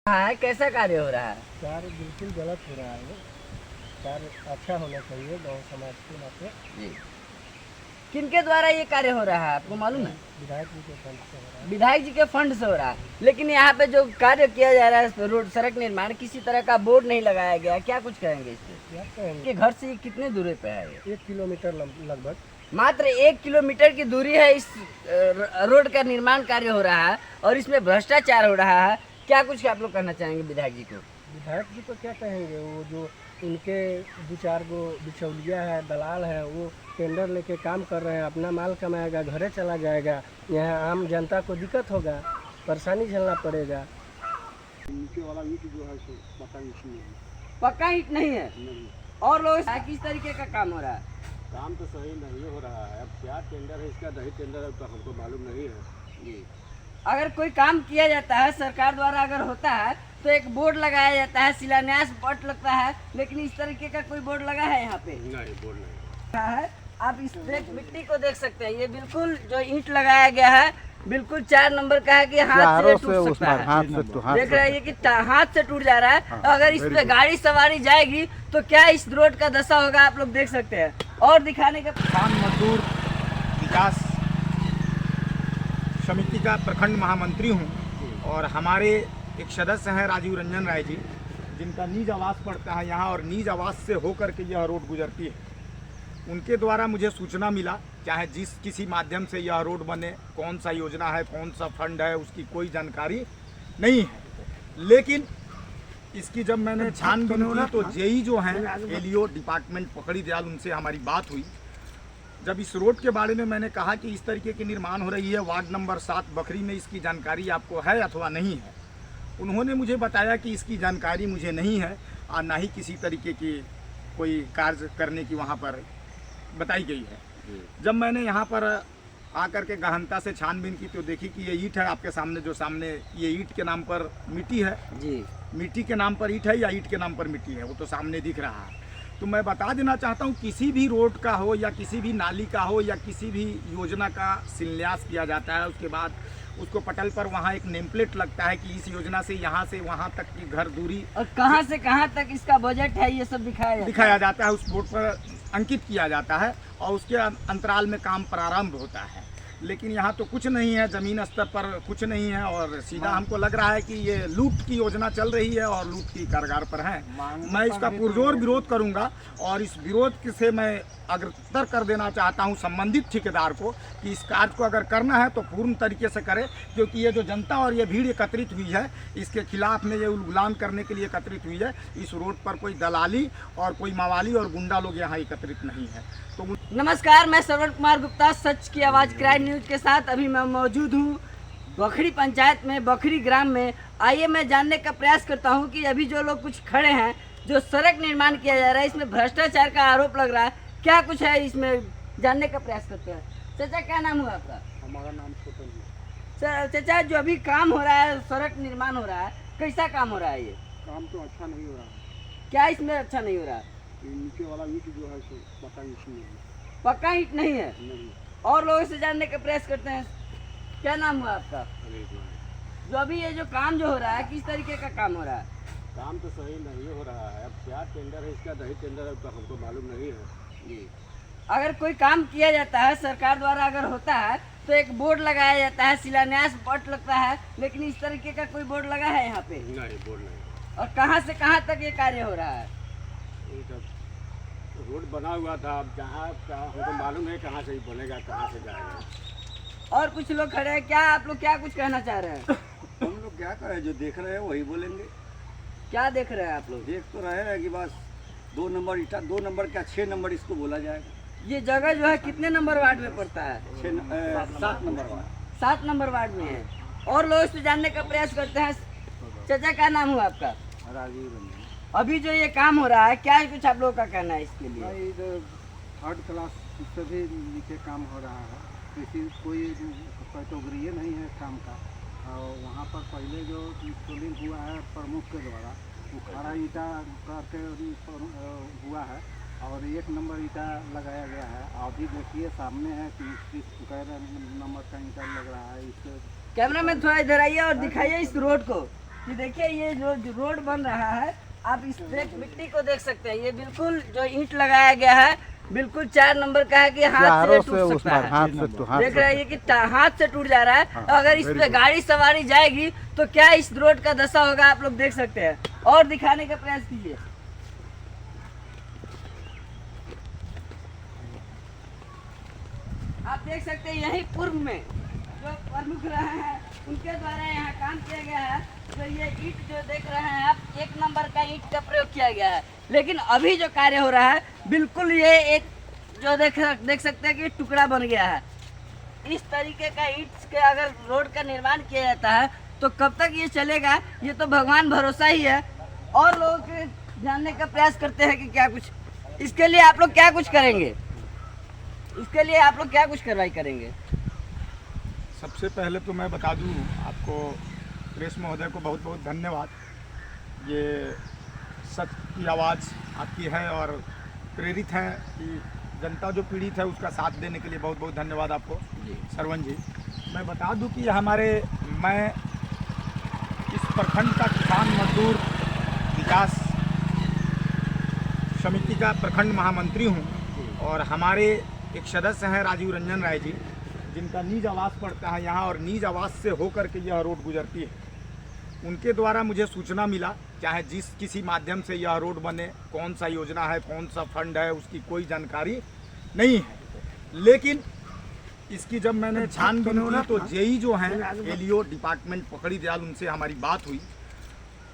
है कैसा कार्य हो रहा है? कार्य बिल्कुल गलत हो रहा है। कार्य अच्छा होना चाहिए गांव समाज के नाते। जी। किनके द्वारा ये कार्य हो रहा है आपको मालूम है? विधायक जी के फंड से हो रहा है। विधायक जी के फंड से हो रहा है, लेकिन यहाँ पे जो कार्य किया जा रहा है रोड सड़क निर्माण, किसी तरह का बोर्ड नहीं लगाया गया। क्या कुछ कहेंगे इस पे? क्या कहेंगे? कि घर से ये कितने दूरी पे है? ये 1 किलोमीटर लगभग। मात्र 1 किलोमीटर की दूरी है। इस रोड का निर्माण कार्य हो रहा है और इसमें भ्रष्टाचार हो रहा है। क्या कुछ आप लोग कहना चाहेंगे विधायक जी को? विधायक जी को क्या कहेंगे, वो जो उनके 2-4 गो बिचौलिया है, दलाल है, वो टेंडर लेके काम कर रहे हैं, अपना माल कमाएगा, घरे चला जाएगा। यहाँ आम जनता को दिक्कत होगा, परेशानी झेलना पड़ेगा। नीचे वाला ईंट जो है सो पक्का ईंट नहीं है। नहीं, और लोग किस तरीके का काम हो रहा है? काम तो सही नहीं हो रहा है। अब क्या टेंडर है इसका, नहीं टेंडर है तो हमको मालूम नहीं है जी। अगर कोई काम किया जाता है सरकार द्वारा, अगर होता है तो एक बोर्ड लगाया जाता है, शिलान्यास पट लगता है, लेकिन इस तरीके का कोई बोर्ड लगा है यहाँ पे? नहीं, बोर्ड नहीं है। आप इस मिट्टी को देख सकते हैं। ये बिल्कुल जो ईंट लगाया गया है बिल्कुल 4 नंबर का है कि हाथ से टूट सकता है। देख रहे हैं कि हाथ से टूट जा रहा है। अगर इस पे गाड़ी सवारी जाएगी तो क्या इस रोड का दशा होगा, आप लोग देख सकते हैं। और दिखाने का किसान मजदूर विकास समिति का प्रखंड महामंत्री हूँ और हमारे एक सदस्य हैं राजीव रंजन राय जी, जिनका नीज आवास पड़ता है यहाँ और नीज आवास से होकर के यह रोड गुजरती है। उनके द्वारा मुझे सूचना मिला, चाहे जिस किसी माध्यम से यह रोड बने, कौन सा योजना है, कौन सा फंड है, उसकी कोई जानकारी नहीं है। लेकिन इसकी जब मैंने छानबीन की तो जेई जो हैं एलईओ डिपार्टमेंट पकड़ी दयाल, उनसे हमारी बात हुई। जब इस रोड के बारे में मैंने कहा कि इस तरीके की निर्माण हो रही है, वार्ड नंबर 7 बखरी में इसकी जानकारी आपको है अथवा नहीं है, उन्होंने मुझे बताया कि इसकी जानकारी मुझे नहीं है और ना ही किसी तरीके की कोई कार्य करने की वहाँ पर बताई गई है। जब मैंने यहाँ पर आकर के गहनता से छानबीन की तो देखी कि ये ईंट है आपके सामने, जो सामने ये ईंट के नाम पर मिट्टी है जी। मिट्टी के नाम पर ईंट है या ईंट के नाम पर मिट्टी है, वो तो सामने दिख रहा है। तो मैं बता देना चाहता हूँ, किसी भी रोड का हो या किसी भी नाली का हो या किसी भी योजना का शिलान्यास किया जाता है, उसके बाद उसको पटल पर वहाँ एक नेम प्लेट लगता है कि इस योजना से वहाँ तक की घर दूरी और कहाँ से कहाँ तक इसका बजट है, ये सब दिखाया जाता है, उस बोर्ड पर अंकित किया जाता है और उसके अंतराल में काम प्रारंभ होता है। लेकिन यहाँ तो कुछ नहीं है, ज़मीन स्तर पर कुछ नहीं है और सीधा हमको लग रहा है कि ये लूट की योजना चल रही है और लूट की कारगर पर है। मैं इसका पुरजोर विरोध करूँगा और इस विरोध से मैं अग्रतर कर देना चाहता हूँ संबंधित ठेकेदार को कि इस कार्य को अगर करना है तो पूर्ण तरीके से करे, क्योंकि ये जो जनता और ये भीड़ एकत्रित हुई है इसके खिलाफ में ये उलगुलान करने के लिए एकत्रित हुई है। इस रोड पर कोई दलाली और कोई मवाली और गुंडा लोग यहाँ एकत्रित नहीं है। तो नमस्कार, मैं श्रवण कुमार गुप्ता, सच की आवाज़ क्राइम न्यूज के साथ अभी मैं मौजूद हूँ बखरी पंचायत में, बखरी ग्राम में। आइए मैं जानने का प्रयास करता हूँ कि अभी जो लोग कुछ खड़े हैं, जो सड़क निर्माण किया जा रहा है, इसमें भ्रष्टाचार का आरोप लग रहा है, क्या कुछ है इसमें, जानने का प्रयास करते हैं। चाचा क्या नाम हुआ आपका? हमारा नाम छोटन है। सर चाचा, जो अभी काम हो रहा है, सड़क निर्माण हो रहा है, कैसा काम हो रहा है? ये काम तो अच्छा नहीं हो रहा है। क्या इसमें अच्छा नहीं हो रहा है? नीचे वाला ईंट जो है सो पता नहीं है। पक्का ईंट नहीं है। नहीं। और लोगों से जानने का प्रयास करते हैं। क्या नाम हुआ आपका? जो अभी ये जो काम जो हो रहा है, किस तरीके का काम हो रहा है? काम तो सही नहीं हो रहा है। अब क्या टेंडर है इसका, नहीं टेंडर है तो हमको मालूम नहीं है जी। अगर कोई काम किया जाता है सरकार द्वारा, अगर होता है तो एक बोर्ड लगाया जाता है, शिलान्यास पट लगता है, लेकिन इस तरीके का कोई बोर्ड लगा है यहाँ पे? नहीं, बोर्ड नहीं। और कहाँ से कहाँ तक ये कार्य हो रहा है? रोड बना हुआ था, अब जहाँ हमको मालूम है कहाँ से बनेगा, कहाँ से जाएगा। और कुछ लोग खड़े हैं, क्या आप लोग क्या कुछ कहना चाह रहे हैं? हम लोग क्या करें, जो देख रहे हैं वही बोलेंगे। क्या देख रहे हैं आप लोग? देख तो रहे हैं कि बस 2 नंबर ईटा, 2 नंबर क्या 6 नंबर इसको बोला जाएगा। ये जगह जो है कितने नंबर वार्ड में पड़ता है? 7 नंबर वार्ड। 7 नंबर वार्ड में है। और लोग इससे जानने का प्रयास करते हैं। चाचा क्या नाम हुआ आपका? राजीव रंजन। अभी जो ये काम हो रहा है, क्या कुछ आप लोगों का कहना है इसके लिए? भाई इधर 3rd क्लास से भी नीचे काम हो रहा है, किसी कोई कैटेगरी नहीं है काम का। और वहाँ पर पहले जो इंस्टॉलिंग हुआ है प्रमुख के द्वारा, वो खड़ा ईटा करके हुआ है और 1 नंबर ईटा लगाया गया है। अभी देखिए सामने है कि 11 नंबर का ईटा लग रहा है। इससे कैमरा में थोड़ा इधर आइए और दिखाइए इस रोड को। कि देखिए ये जो रोड बन रहा है, आप इस पे मिट्टी को देख सकते हैं। ये बिल्कुल जो ईंट लगाया गया है बिल्कुल 4 नंबर का है कि हाथ से टूट सकता है। हाथ से देख रहे हैं कि हाथ से टूट जा रहा है। अगर इस पे गाड़ी सवारी जाएगी तो क्या इस रोड का दशा होगा, आप लोग देख सकते हैं। और दिखाने का प्रयास कीजिए। आप देख सकते हैं यही पूर्व में जो प्रमुख रहे हैं उनके द्वारा यहाँ काम किया गया है। तो ये ईंट जो देख रहे हैं आप, 1 नंबर का ईंट का प्रयोग किया गया है। लेकिन अभी जो कार्य हो रहा है बिल्कुल ये एक जो देख सकते हैं कि टुकड़ा बन गया है। इस तरीके का ईंट के अगर रोड का निर्माण किया जाता है तो कब तक ये चलेगा, ये तो भगवान भरोसा ही है। और लोग जानने का प्रयास करते हैं कि क्या कुछ इसके लिए आप लोग क्या कुछ करेंगे, इसके लिए आप लोग क्या कुछ कार्रवाई करेंगे? सबसे पहले तो मैं बता दूं आपको, प्रेस महोदय को बहुत बहुत धन्यवाद। ये सच की आवाज़ आपकी है और प्रेरित है कि जनता जो पीड़ित है उसका साथ देने के लिए बहुत बहुत धन्यवाद आपको सरवन जी। मैं बता दूं कि मैं इस प्रखंड का किसान मजदूर विकास समिति का प्रखंड महामंत्री हूं और हमारे एक सदस्य हैं राजीव रंजन राय जी, जिनका नीज आवास पड़ता है यहाँ और नीज आवास से होकर के यह रोड गुजरती है। उनके द्वारा मुझे सूचना मिला, चाहे जिस किसी माध्यम से यह रोड बने, कौन सा योजना है, कौन सा फंड है, उसकी कोई जानकारी नहीं है। लेकिन इसकी जब मैंने छानबीन की तो जेई जो हैं एलईओ डिपार्टमेंट पकड़ी दयाल, उनसे हमारी बात हुई।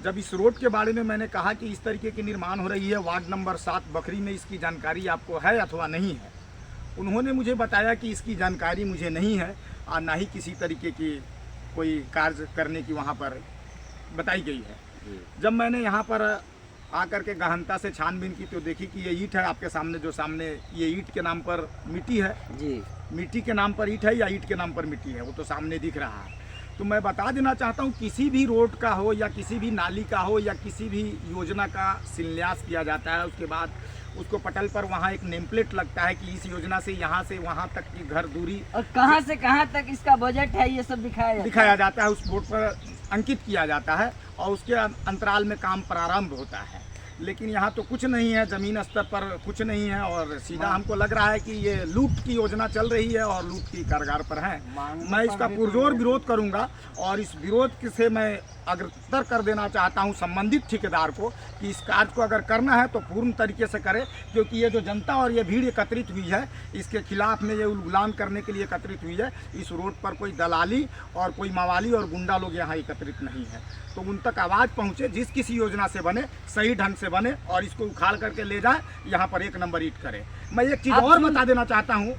जब इस रोड के बारे में मैंने कहा कि इस तरीके की निर्माण हो रही है वार्ड नंबर 7 बखरी में, इसकी जानकारी आपको है अथवा नहीं है? उन्होंने मुझे बताया कि इसकी जानकारी मुझे नहीं है और ना ही किसी तरीके की कोई कार्य करने की वहाँ पर बताई गई है। जब मैंने यहाँ पर आकर के गहनता से छानबीन की तो देखी कि ये ईंट है आपके सामने, जो सामने ये ईंट के नाम पर मिट्टी है जी, मिट्टी के नाम पर ईंट है या ईंट के नाम पर मिट्टी है, वो तो सामने दिख रहा है। तो मैं बता देना चाहता हूँ, किसी भी रोड का हो या किसी भी नाली का हो या किसी भी योजना का शिलान्यास किया जाता है, उसके बाद उसको पटल पर वहाँ एक नेम प्लेट लगता है कि इस योजना से यहाँ तक की घर दूरी और कहाँ से कहाँ तक इसका बजट है, ये सब दिखाया जाता है। उस बोर्ड पर अंकित किया जाता है और उसके अंतराल में काम प्रारंभ होता है। लेकिन यहाँ तो कुछ नहीं है, ज़मीन स्तर पर कुछ नहीं है और सीधा हमको लग रहा है कि ये लूट की योजना चल रही है और लूट की कारगर पर है। मैं इसका पुरजोर विरोध करूँगा और इस विरोध से मैं अग्रतर कर देना चाहता हूँ संबंधित ठेकेदार को कि इस कार्य को अगर करना है तो पूर्ण तरीके से करे, क्योंकि ये जो जनता और ये भीड़ एकत्रित हुई है इसके खिलाफ में ये उल्लंघन करने के लिए एकत्रित हुई है। इस रोड पर कोई दलाली और कोई मवाली और गुंडा लोग यहाँ एकत्रित नहीं है, तो उन तक आवाज़ पहुँचे, जिस किसी योजना से बने सही ढंग से बने और इसको उखाड़ करके ले जाए, यहाँ पर 1 नंबर ईंट करे। मैं एक चीज़ और बता देना चाहता हूँ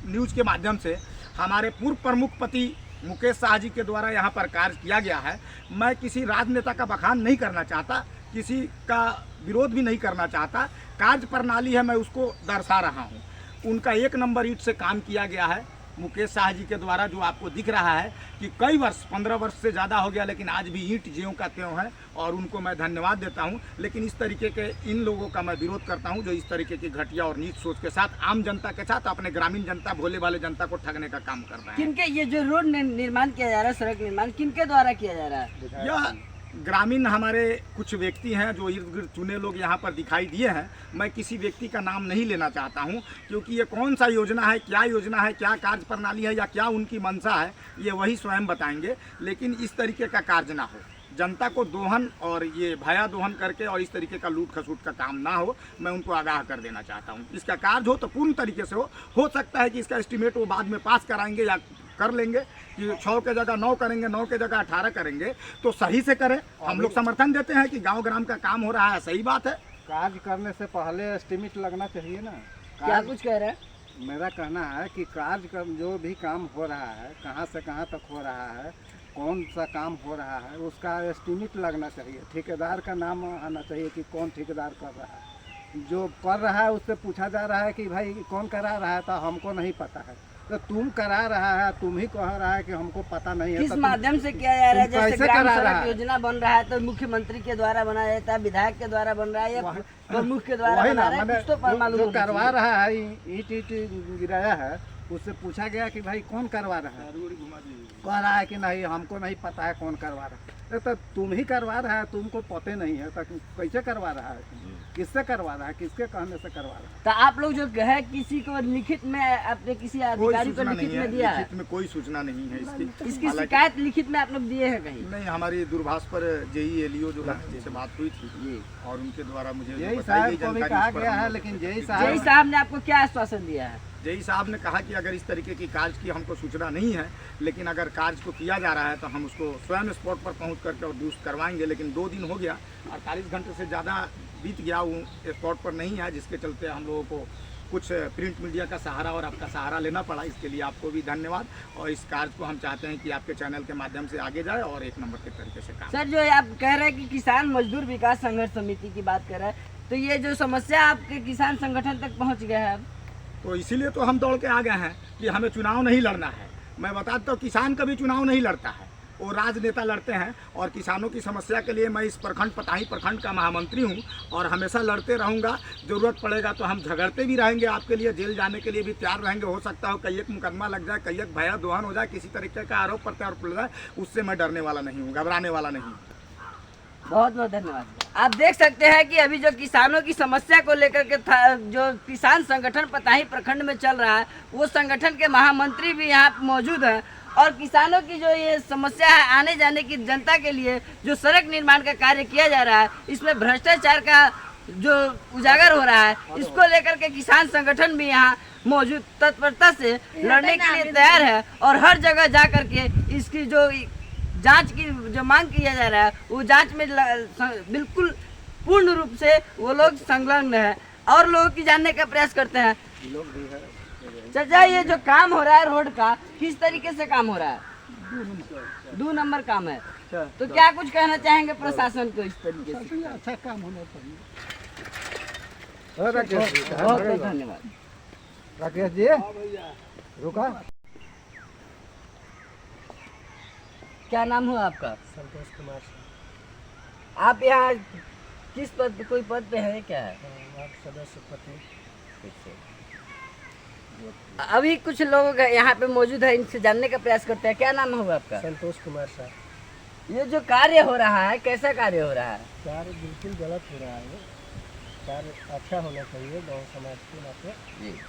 न्यूज़ के माध्यम से, हमारे पूर्व प्रमुख पति मुकेश शाह जी के द्वारा यहाँ पर कार्य किया गया है। मैं किसी राजनेता का बखान नहीं करना चाहता, किसी का विरोध भी नहीं करना चाहता, कार्य प्रणाली है मैं उसको दर्शा रहा हूँ। उनका 1 नंबर ईंट से काम किया गया है मुकेश शाह जी के द्वारा, जो आपको दिख रहा है कि कई वर्ष 15 वर्ष से ज़्यादा हो गया, लेकिन आज भी ईंट ज्यों का त्यों है और उनको मैं धन्यवाद देता हूं। लेकिन इस तरीके के इन लोगों का मैं विरोध करता हूं जो इस तरीके की घटिया और नीच सोच के साथ आम जनता के साथ अपने ग्रामीण जनता, भोले वाले जनता को ठगने का काम कर रहे हैं। किनके ये जो रोड निर्माण किया जा रहा है, सड़क निर्माण किनके द्वारा किया जा रहा है? यह ग्रामीण हमारे कुछ व्यक्ति हैं जो इर्द गिर्द चुने लोग यहाँ पर दिखाई दिए हैं। मैं किसी व्यक्ति का नाम नहीं लेना चाहता हूँ, क्योंकि ये कौन सा योजना है, क्या कार्य प्रणाली है या क्या उनकी मंशा है, ये वही स्वयं बताएंगे। लेकिन इस तरीके का कार्य ना हो, जनता को दोहन और ये भया दोहन करके और इस तरीके का लूट खसूट का काम ना हो, मैं उनको आगाह कर देना चाहता हूँ। इसका कार्य हो तो पूर्ण तरीके से हो सकता है कि इसका एस्टिमेट वो बाद में पास कराएंगे या कर लेंगे कि 6 के जगह 9 करेंगे, 9 के जगह 18 करेंगे, तो सही से करें। हम लोग समर्थन देते हैं कि गांव ग्राम का काम हो रहा है, सही बात है। कार्य करने से पहले एस्टिमेट लगना चाहिए ना। क्या कुछ कह रहे हैं? मेरा कहना है कि कार्य जो भी काम हो रहा है, कहाँ से कहाँ तक हो रहा है, कौन सा काम हो रहा है, उसका एस्टिमेट लगना चाहिए। ठेकेदार का नाम आना चाहिए कि कौन ठेकेदार कर रहा है। जो कर रहा है उससे पूछा जा रहा है कि भाई कौन करा रहा है, तो हमको नहीं पता है। तो तुम करा रहा है, तुम ही कह रहा है कि हमको पता नहीं है। किस माध्यम से किया जा रहा है? जैसे ग्राम सड़क योजना बन रहा है तो मुख्यमंत्री के द्वारा बनाया जाता है, विधायक के द्वारा बन रहा है या प्रमुख के द्वारा बना रहा है? कुछ तो मालूम जो करवा रहा है, ईंट गिराया है, उससे पूछा गया कि भाई कौन करवा रहा है, कह रहा है कि नहीं हमको नहीं पता है कौन करवा रहा है। तो तुम ही करवा रहा है, तुमको पते नहीं है तो कैसे करवा रहा है, किससे करवा रहा है, किसके कहने से करवा रहा है? तो आप लोग जो है किसी को लिखित में आपने किसी अधिकारी को लिखित में दिया है? लिखित में कोई सूचना नहीं है इसकी। इसकी शिकायत लिखित में आप लोग दिए हैं कहीं? नहीं, हमारी दूरभाष पर जेई एलईओ जो है जिनसे बात हुई थी और उनके द्वारा मुझे जो यही बताई गई साहब को भी जानकारी कहा उस पर गया हम है, लोग- लेकिन जय जय साहब साहब ने आपको क्या आश्वासन दिया है? जेई साहब ने कहा कि अगर इस तरीके की कार्य की हमको सूचना नहीं है, लेकिन अगर कार्य को किया जा रहा है तो हम उसको स्वयं स्पॉट पर पहुंच करके और दुरुस्त करवाएंगे। लेकिन 2 दिन हो गया, 48 घंटे से ज़्यादा बीत गया, वो स्पॉट पर नहीं है, जिसके चलते हम लोगों को कुछ प्रिंट मीडिया का सहारा और आपका सहारा लेना पड़ा। इसके लिए आपको भी धन्यवाद और इस कार्य को हम चाहते हैं कि आपके चैनल के माध्यम से आगे जाए और 1 नंबर के तरीके से काम। सर, जो ये आप कह रहे हैं कि किसान मजदूर विकास संघर्ष समिति की बात कर रहे हैं, तो ये जो समस्या आपके किसान संगठन तक पहुंच गया है अब? तो इसीलिए तो हम दौड़ के आ गए हैं कि हमें चुनाव नहीं लड़ना है। मैं बताता हूँ, किसान कभी चुनाव नहीं लड़ता है, वो राजनेता लड़ते हैं। और किसानों की समस्या के लिए मैं इस प्रखंड पताही प्रखंड का महामंत्री हूँ और हमेशा लड़ते रहूँगा। ज़रूरत पड़ेगा तो हम झगड़ते भी रहेंगे, आपके लिए जेल जाने के लिए भी तैयार रहेंगे। हो सकता हो कई एक मुकदमा लग जाए, कई एक भया दोहन हो जाए, किसी तरीके का आरोप प्रत्यारोप लग जाए, उससे मैं डरने वाला नहीं हूँ, घबराने वाला नहीं हूँ। बहुत बहुत धन्यवाद। आप देख सकते हैं कि अभी जो किसानों की समस्या को लेकर के जो किसान संगठन पताही प्रखंड में चल रहा है, वो संगठन के महामंत्री भी यहाँ मौजूद हैं और किसानों की जो ये समस्या है, आने जाने की जनता के लिए जो सड़क निर्माण का कार्य किया जा रहा है, इसमें भ्रष्टाचार का जो उजागर हो रहा है, इसको लेकर के किसान संगठन भी यहाँ मौजूद तत्परता से लड़ने के लिए तैयार है और हर जगह जा करके इसकी जो जांच की जो मांग किया जा रहा है, वो जांच में बिल्कुल पूर्ण रूप से वो लोग संलग्न है और लोगों की जानने का प्रयास करते हैं। चाचा, ये जो काम हो रहा है रोड का, किस तरीके से काम हो रहा है? 2 नंबर काम है। तो क्या कुछ कहना चाहेंगे प्रशासन को इस तरीके से? अच्छा काम होना चाहिए। बहुत बहुत धन्यवाद। राकेश जी रुका। क्या नाम हुआ आपका? संतोष कुमार आप यहाँ किस पद पे, कोई पद पे है क्या है? वार्ड सदस्य पति। अभी कुछ लोग यहाँ पे मौजूद है, इनसे जानने का प्रयास करते हैं। क्या नाम हुआ आपका? संतोष कुमार साहब। ये जो कार्य हो रहा है, कैसा कार्य हो रहा है? कार्य बिल्कुल गलत हो रहा है, कार्य अच्छा होना चाहिए गांव समाज के नाते। जी।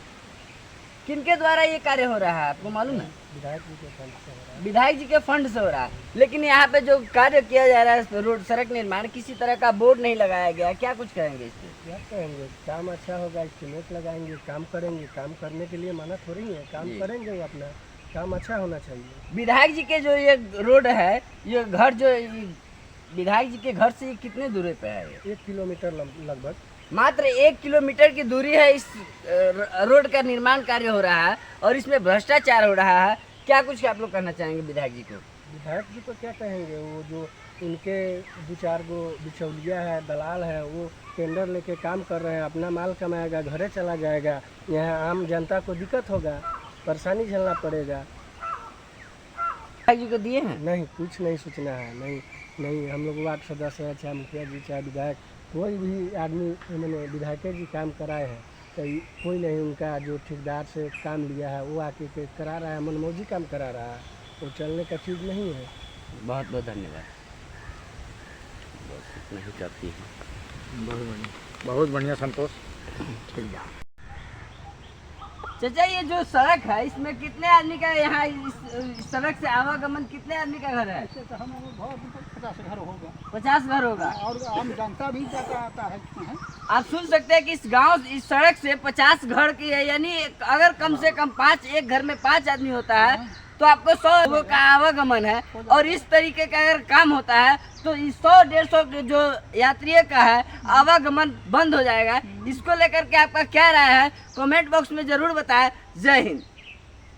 किनके द्वारा ये कार्य हो रहा है आपको मालूम है? विधायक जी के फंड से हो रहा है। विधायक जी के फंड से हो रहा है, लेकिन यहाँ पे जो कार्य किया जा रहा है रोड सड़क निर्माण, किसी तरह का बोर्ड नहीं लगाया गया। क्या कुछ कहेंगे इस पे? क्या कहेंगे, काम अच्छा होगा, एस्टिमेट लगाएंगे, काम करेंगे। काम करने के लिए मना थोड़ी है, काम जी। करेंगे वो अपना, काम अच्छा होना चाहिए। विधायक जी के जो ये रोड है, ये घर जो विधायक जी के घर से ये कितने दूरी पे है? 1 किलोमीटर लगभग। मात्र 1 किलोमीटर की दूरी है। इस रोड का निर्माण कार्य हो रहा है और इसमें भ्रष्टाचार हो रहा है। क्या कुछ आप लोग कहना चाहेंगे विधायक जी को? विधायक जी को क्या कहेंगे, वो जो इनके 2-4 गो बिचौलिया है, दलाल है, वो टेंडर लेके काम कर रहे हैं, अपना माल कमाएगा, घरे चला जाएगा। यहाँ आम जनता को दिक्कत होगा, परेशानी झेलना पड़ेगा। विधायक जी को दिए हैं? नहीं, कुछ नहीं सूचना है। नहीं हम लोग वार्ड सदस्य हैं, चाहे मुखिया जी, चाहे विधायक, कोई भी आदमी मैंने विधायक जी काम कराए हैं तो कोई नहीं उनका जो ठेकेदार से काम लिया है वो आके करा रहा है, मनमौजी काम करा रहा है, वो चलने का चीज़ नहीं है। बहुत बहुत धन्यवाद। नहीं करती है। बहुत बढ़िया संतोष। चाचा, ये जो सड़क है, इसमें कितने आदमी का यहाँ इस सड़क से आवागमन, कितने आदमी का घर है? तो हम 50 घर होगा 50 घर होगा। और आम जनता भी जाता आता है। आप सुन सकते हैं कि इस सड़क से 50 घर की है, यानी अगर कम से कम एक घर में 5 आदमी होता है तो आपको 100 लोगों का आवागमन है। और इस तरीके का अगर काम होता है तो इस 100-150 जो यात्रियों का है आवागमन बंद हो जाएगा। इसको लेकर के आपका क्या राय है, कमेंट बॉक्स में जरूर बताएं। जय हिंद।